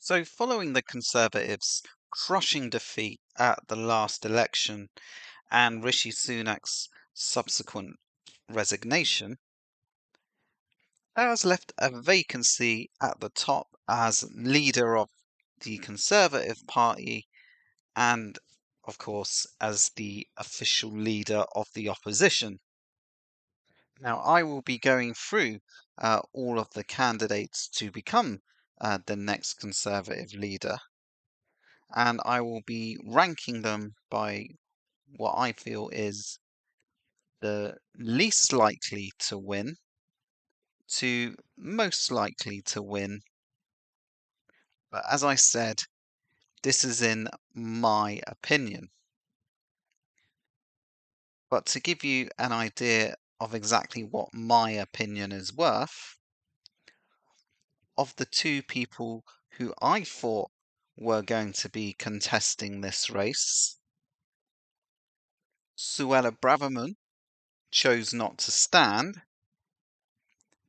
So, following the Conservatives' crushing defeat at the last election and Rishi Sunak's subsequent resignation, that has left a vacancy at the top as leader of the Conservative Party and, of course, as the official leader of the opposition. Now, I will be going through all of the candidates to become the next Conservative leader, and I will be ranking them by what I feel is the least likely to win to most likely to win. But as I said, this is in my opinion. But to give you an idea of exactly what my opinion is worth, of the two people who I thought were going to be contesting this race, Suella Braverman chose not to stand,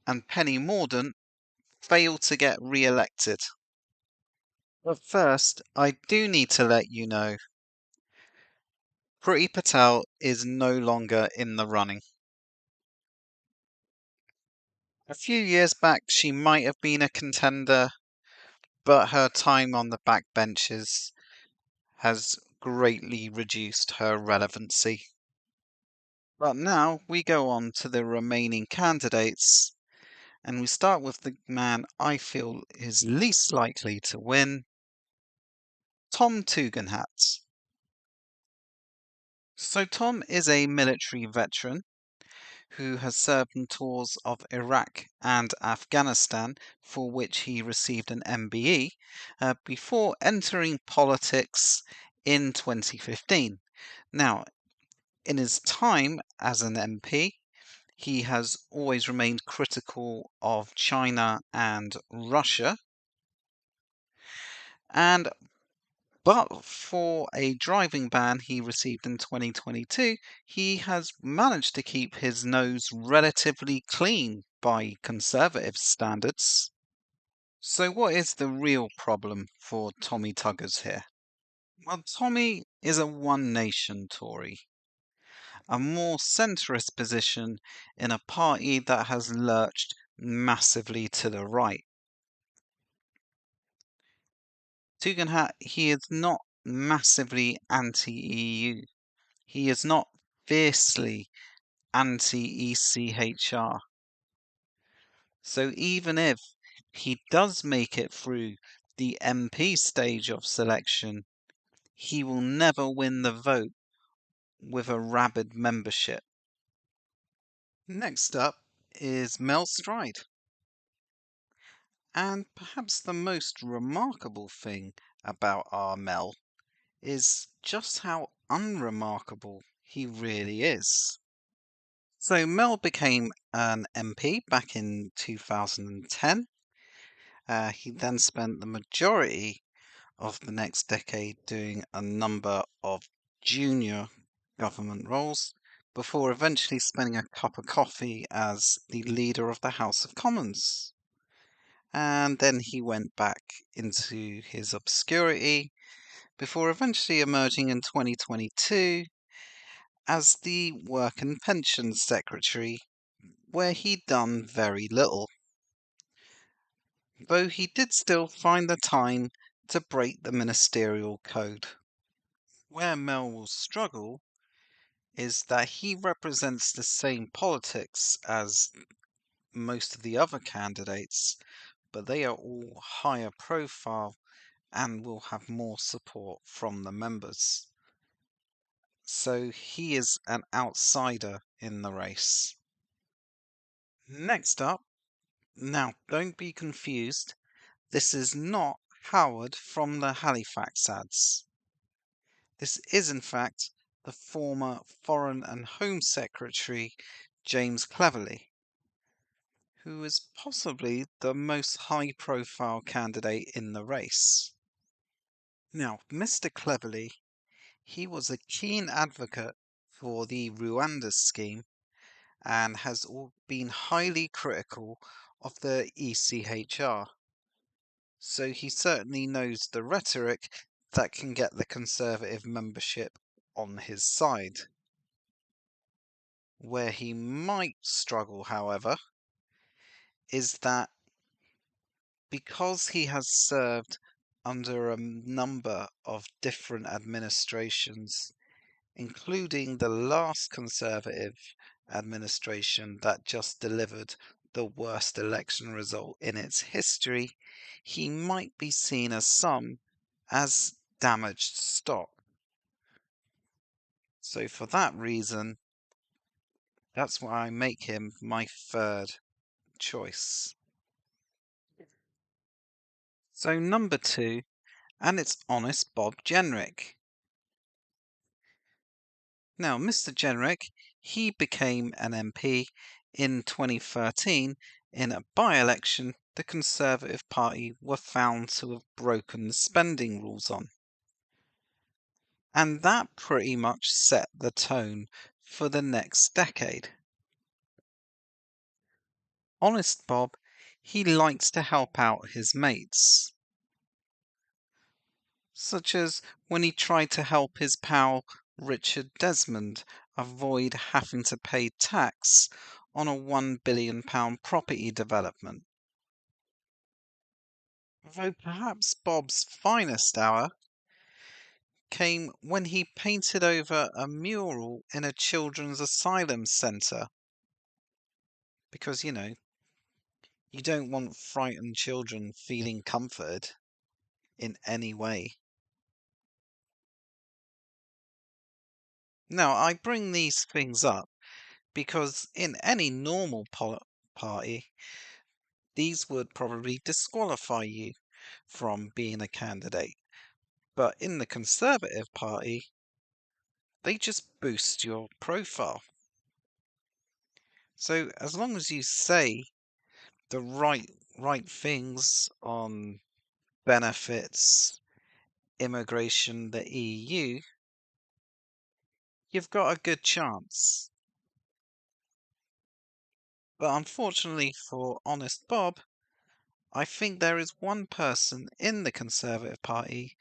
and Penny Mordaunt failed to get re-elected. But first, I do need to let you know, Priti Patel is no longer in the running. A few years back, she might have been a contender, but her time on the backbenches has greatly reduced her relevancy. But now we go on to the remaining candidates, and we start with the man I feel is least likely to win, Tom Tugendhadt. So Tom is a military veteran who has served in tours of Iraq and Afghanistan, for which he received an MBE, before entering politics in 2015. Now, in his time as an MP, he has always remained critical of China and Russia, and but for a driving ban he received in 2022, he has managed to keep his nose relatively clean by Conservative standards. So, what is the real problem for Tommy Tuggers here? Well, Tommy is a one nation Tory, a more centrist position in a party that has lurched massively to the right. Tugendhatt, he is not massively anti-EU. He is not fiercely anti-ECHR. So even if he does make it through the MP stage of selection, he will never win the vote with a rabid membership. Next up is Mel Stride. And perhaps the most remarkable thing about our Mel is just how unremarkable he really is. So Mel became an MP back in 2010. He then spent the majority of the next decade doing a number of junior government roles before eventually spending a cup of coffee as the leader of the House of Commons. And then he went back into his obscurity before eventually emerging in 2022 as the Work and Pensions Secretary, where he'd done very little. Though he did still find the time to break the ministerial code. Where Mel will struggle is that he represents the same politics as most of the other candidates, but they are all higher profile and will have more support from the members. So he is an outsider in the race. Next up, now don't be confused, this is not Howard from the Halifax ads. This is in fact the former Foreign and Home Secretary James Cleverly, who is possibly the most high-profile candidate in the race. Now, Mr. Cleverly, he was a keen advocate for the Rwanda scheme and has been highly critical of the ECHR. So he certainly knows the rhetoric that can get the Conservative membership on his side. Where he might struggle, however, is that because he has served under a number of different administrations, including the last Conservative administration that just delivered the worst election result in its history, he might be seen as damaged stock. So for that reason, that's why I make him my third choice. So number 2, and it's honest Bob Jenrick. Now, Mr. Jenrick, he became an MP in 2013 in a by-election the Conservative Party were found to have broken the spending rules on. And that pretty much set the tone for the next decade. Honest Bob, he likes to help out his mates. Such as when he tried to help his pal Richard Desmond avoid having to pay tax on a £1 billion property development. Though perhaps Bob's finest hour came when he painted over a mural in a children's asylum centre. Because, you don't want frightened children feeling comforted in any way. Now, I bring these things up because in any normal party, these would probably disqualify you from being a candidate. But in the Conservative Party, they just boost your profile. So as long as you say the right things on benefits, immigration, the EU, you've got a good chance. But unfortunately for Honest Bob, I think there is one person in the Conservative Party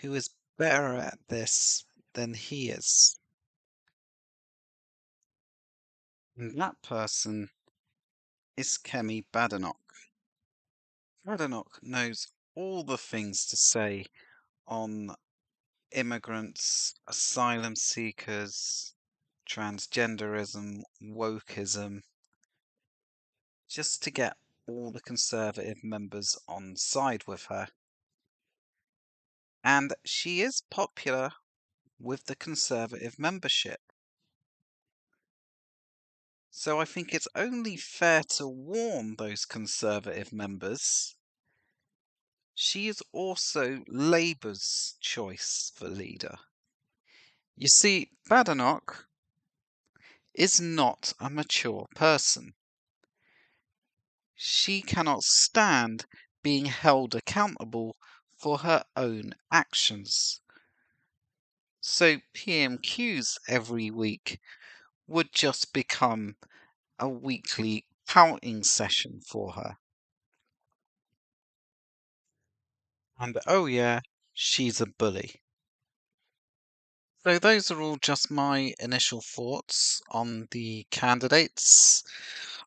who is better at this than he is. And that person is Kemi Badenoch. Badenoch knows all the things to say on immigrants, asylum seekers, transgenderism, wokeism, just to get all the Conservative members on side with her. And she is popular with the Conservative membership. So I think it's only fair to warn those Conservative members. She is also Labour's choice for leader. You see, Badenoch is not a mature person. She cannot stand being held accountable for her own actions. So PMQs every week would just become a weekly pouting session for her. And oh yeah, she's a bully. So those are all just my initial thoughts on the candidates.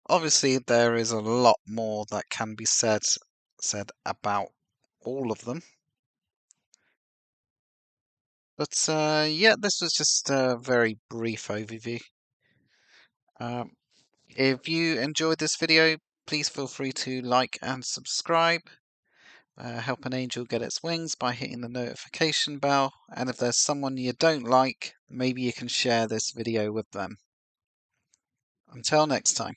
Obviously, there is a lot more that can be said about all of them. But yeah, this was just a very brief overview. If you enjoyed this video, please feel free to like and subscribe. Help an angel get its wings by hitting the notification bell. And if there's someone you don't like, maybe you can share this video with them. Until next time.